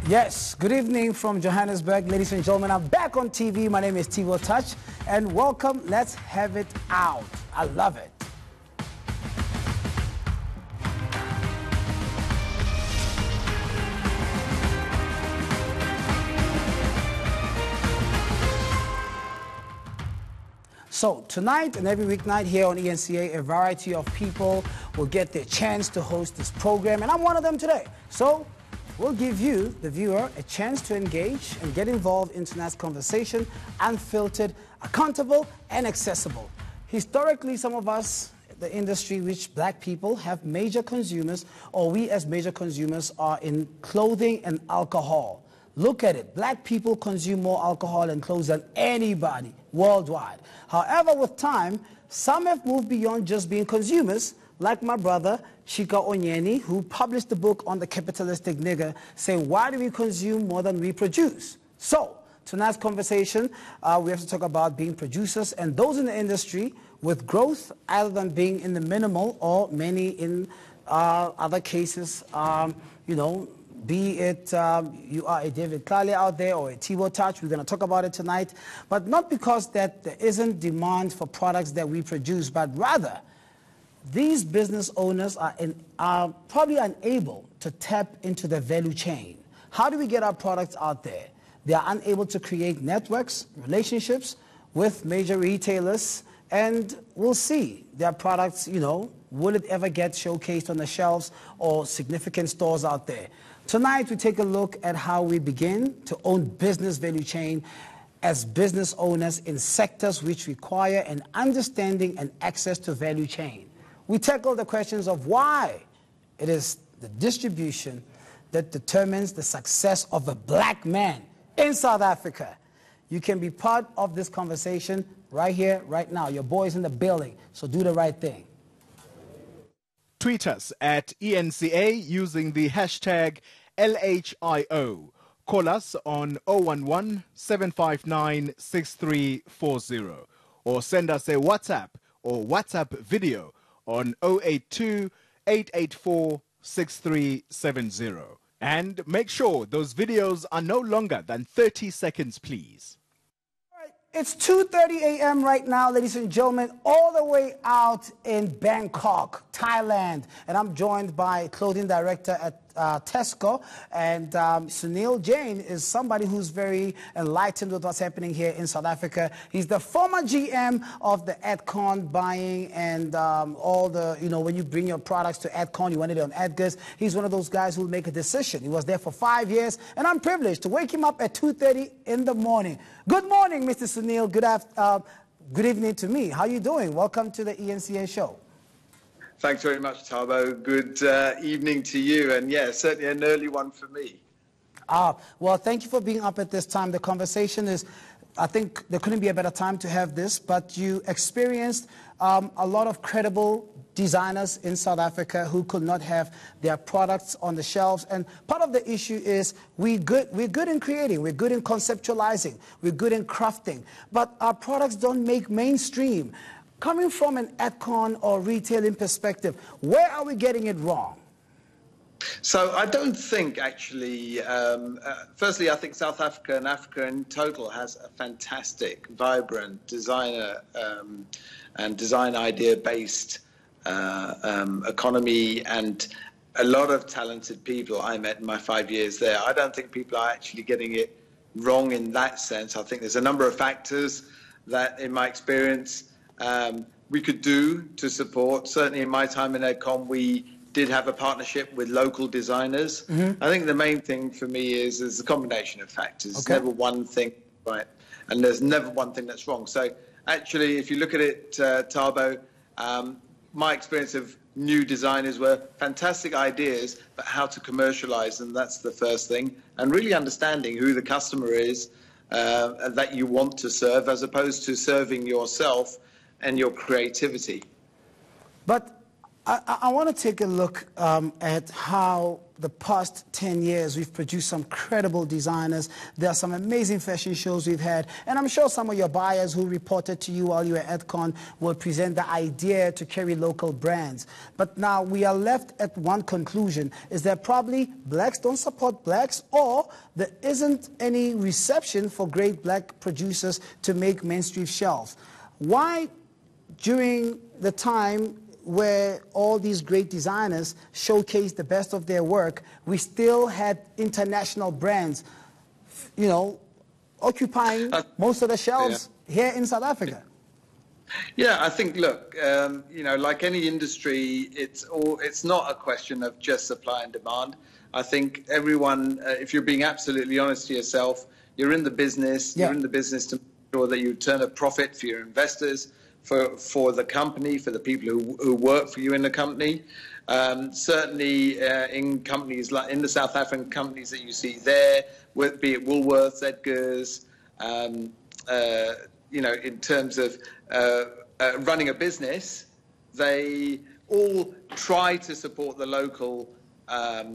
Yes, good evening from Johannesburg, ladies and gentlemen. I'm back on TV. My name is Tbo Touch, and welcome. Let's have it out. I love it. So tonight and every weeknight here on ENCA, a variety of people will get their chance to host this program, and I'm one of them today. So we'll give you, the viewer, a chance to engage and get involved in tonight's conversation, unfiltered, accountable, and accessible. Historically, some of us, the industry, which black people have major consumers, or we as major consumers are in clothing and alcohol. Look at it. Black people consume more alcohol and clothes than anybody worldwide. However, with time, some have moved beyond just being consumers, like my brother, Chika Onyeni, who published the book on the capitalistic nigger, saying, why do we consume more than we produce? So, tonight's conversation, we have to talk about being producers and those in the industry with growth, either than being in the minimal or many in other cases, be it you are a David Klale out there or a Tbo Touch. We're going to talk about it tonight. But not because that there isn't demand for products that we produce, but rather these business owners are probably unable to tap into the value chain. How do we get our products out there? They are unable to create networks, relationships with major retailers, and we'll see their products, will it ever get showcased on the shelves or significant stores out there? Tonight, we take a look at how we begin to own business value chain as business owners in sectors which require an understanding and access to value chain. We tackle the questions of why it is the distribution that determines the success of a black man in South Africa. You can be part of this conversation right here, right now. Your boy's in the building, so do the right thing. Tweet us at ENCA using the hashtag LHIO. Call us on 011-759-6340 or send us a WhatsApp or WhatsApp video on 082-884-6370. And make sure those videos are no longer than 30 seconds, please. It's 2:30 a.m. right now, ladies and gentlemen, all the way out in Bangkok, Thailand. And I'm joined by Clothing Director at Tesco. And Sunil Jain is somebody who's very enlightened with what's happening here in South Africa. He's the former GM of the Adcon buying and all the, when you bring your products to Adcon, you want it on Adgers. He's one of those guys who will make a decision. He was there for 5 years, and I'm privileged to wake him up at 2:30 in the morning. Good morning, Mr. Sunil. Good evening to me. How are you doing? Welcome to the ENCA show. Thanks very much, Tabo. Good evening to you. And yeah, certainly an early one for me. Well, thank you for being up at this time. The conversation is, I think there couldn't be a better time to have this, but you experienced a lot of credible designers in South Africa who could not have their products on the shelves. And part of the issue is we're good in creating, we're good in conceptualizing, we're good in crafting, but our products don't make mainstream. Coming from an Adcon or retailing perspective, where are we getting it wrong? So I don't think actually, firstly, I think South Africa and Africa in total has a fantastic, vibrant designer and design idea-based economy and a lot of talented people I met in my 5 years there. I don't think people are actually getting it wrong in that sense. I think there's a number of factors that, in my experience, we could do to support. Certainly in my time in Adcon, we did have a partnership with local designers. Mm-hmm. I think the main thing for me is a combination of factors. Okay. It's never one thing right, and there's never one thing that's wrong. So actually, if you look at it, Tabo, my experience of new designers were fantastic ideas, but how to commercialize them, that's the first thing. And really understanding who the customer is that you want to serve, as opposed to serving yourself and your creativity. But I want to take a look at how the past 10 years we've produced some credible designers. There are some amazing fashion shows we've had, and I'm sure some of your buyers who reported to you while you were at Con will present the idea to carry local brands. But now we are left at one conclusion, is that probably blacks don't support blacks, or there isn't any reception for great black producers to make mainstream shelves. Why, during the time where all these great designers showcase the best of their work, we still had international brands, you know, occupying most of the shelves here in South Africa? Yeah, I think, look, you know, like any industry, it's not a question of just supply and demand. I think everyone, if you're being absolutely honest to yourself, you're in the business, you're in the business to make sure that you turn a profit for your investors, for the company, for the people who work for you in the company. Certainly in companies like in the South African companies that you see there, be it Woolworths, Edgar's, you know, in terms of running a business, they all try to support the local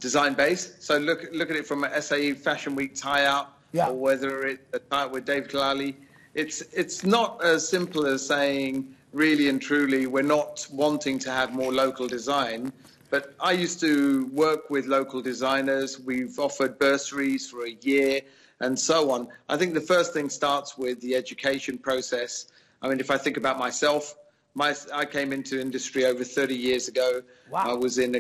design base. So look at it from an SAE Fashion Week tie-up, or whether it's a tie-up with Dave Kalali. It's not as simple as saying, really and truly, we're not wanting to have more local design. But I used to work with local designers. We've offered bursaries for a year and so on. I think the first thing starts with the education process. I mean, if I think about myself, I came into industry over 30 years ago. Wow. I was in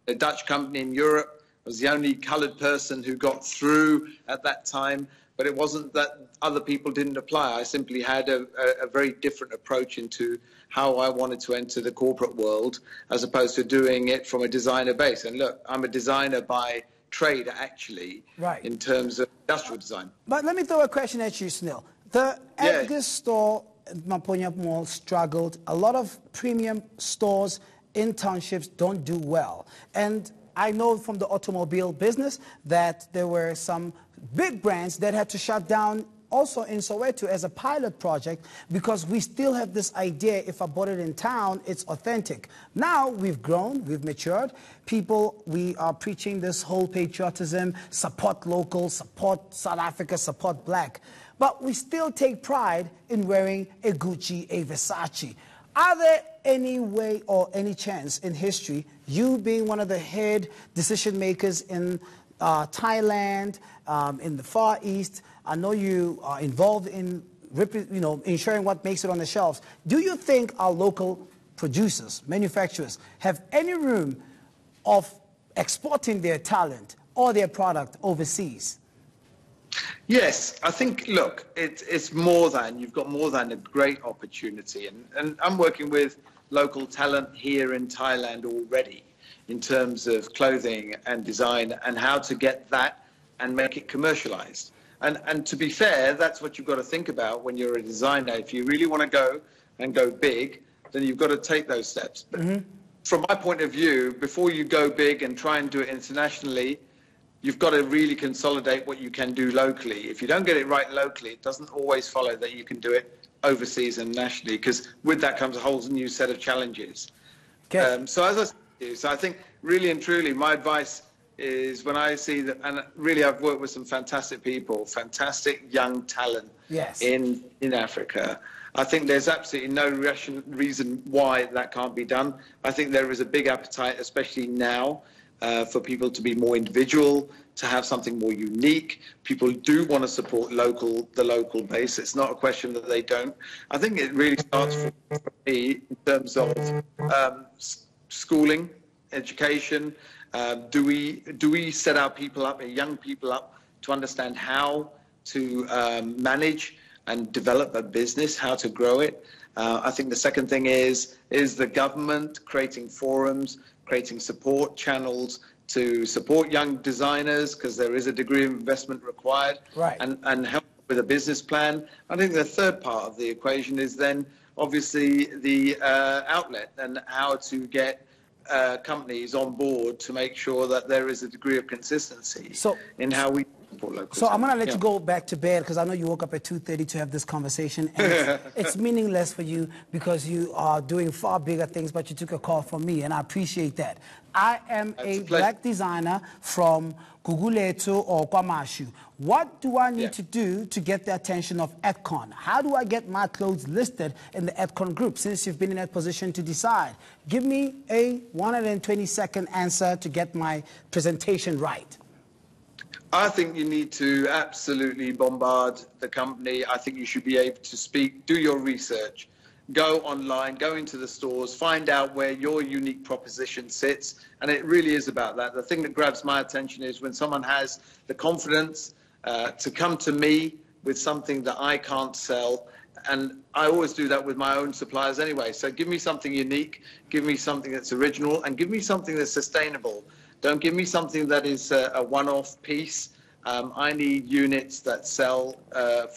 a Dutch company in Europe. I was the only coloured person who got through at that time. But it wasn't that other people didn't apply. I simply had a very different approach into how I wanted to enter the corporate world, as opposed to doing it from a designer base. And look, I'm a designer by trade, actually, in terms of industrial design. But let me throw a question at you, Sunil. The Edgar store at Maponya Mall struggled. A lot of premium stores in townships don't do well. And I know from the automobile business that there were some big brands that had to shut down also in Soweto as a pilot project, because we still have this idea, if I bought it in town, it's authentic. Now we've grown, we've matured. We are preaching this whole patriotism, support local, support South Africa, support black. But we still take pride in wearing a Gucci, a Versace. Are there any way or any chance in history, you being one of the head decision makers in Thailand, in the Far East, I know you are involved in, ensuring what makes it on the shelves. Do you think our local producers, manufacturers, have any room of exporting their talent or their product overseas? Yes, I think, look, it's more than, you've got more than a great opportunity. And I'm working with local talent here in Thailand already in terms of clothing and design and how to get that and make it commercialized. And to be fair, that's what you've got to think about when you're a designer. If you really want to go and go big, then you've got to take those steps. But from my point of view, before you go big and try and do it internationally, you've got to really consolidate what you can do locally. If you don't get it right locally, it doesn't always follow that you can do it overseas and nationally, because with that comes a whole new set of challenges. Okay. So as I said, so I think really and truly my advice is, when I see that, and really I've worked with some fantastic people, fantastic young talent in Africa. I think there's absolutely no reason why that can't be done. I think there is a big appetite, especially now, for people to be more individual, to have something more unique. People do want to support the local base. It's not a question that they don't. I think it really starts for me in terms of schooling, education. Do we set our people up, our young people up, to understand how to manage and develop a business, how to grow it? I think the second thing is the government creating forums, creating support channels to support young designers, because there is a degree of investment required, and help with a business plan. I think the third part of the equation is then obviously the outlet, and how to get companies on board to make sure that there is a degree of consistency in how we support local. So I'm going to let Yeah. you go back to bed because I know you woke up at 2:30 to have this conversation. And it's meaningless for you because you are doing far bigger things, but you took a call from me, and I appreciate that. I am It's a a pleasure. black designer from Guguletu or Kwamashu. What do I need to do to get the attention of Edcon? How do I get my clothes listed in the Edcon group since you've been in that position to decide? Give me a 120-second answer to get my presentation right. I think you need to absolutely bombard the company. I think you should be able to speak, do your research, go online, go into the stores, find out where your unique proposition sits. And it really is about that. The thing that grabs my attention is when someone has the confidence to come to me with something that I can't sell. And I always do that with my own suppliers anyway. So give me something unique, give me something that's original, and give me something that's sustainable. Don't give me something that is a one-off piece. I need units that sell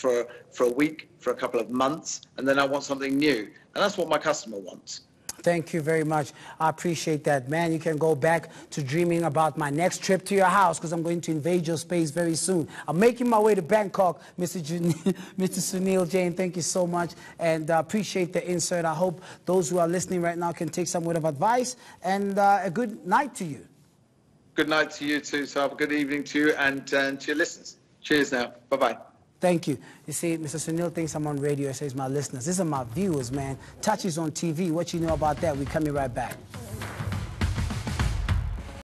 for a week, for a couple of months, and then I want something new. And that's what my customer wants. Thank you very much. I appreciate that. Man, you can go back to dreaming about my next trip to your house because I'm going to invade your space very soon. I'm making my way to Bangkok, Mr. Sunil Jain. Thank you so much, and appreciate the insert. I hope those who are listening right now can take some word of advice, and a good night to you. Good night to you too, Sab. Good evening to you and to your listeners. Cheers now. Bye-bye. Thank you. You see, Mr. Sunil thinks I'm on radio. He says my listeners. These are my viewers, man. Touch is on TV. What you know about that? We're coming right back.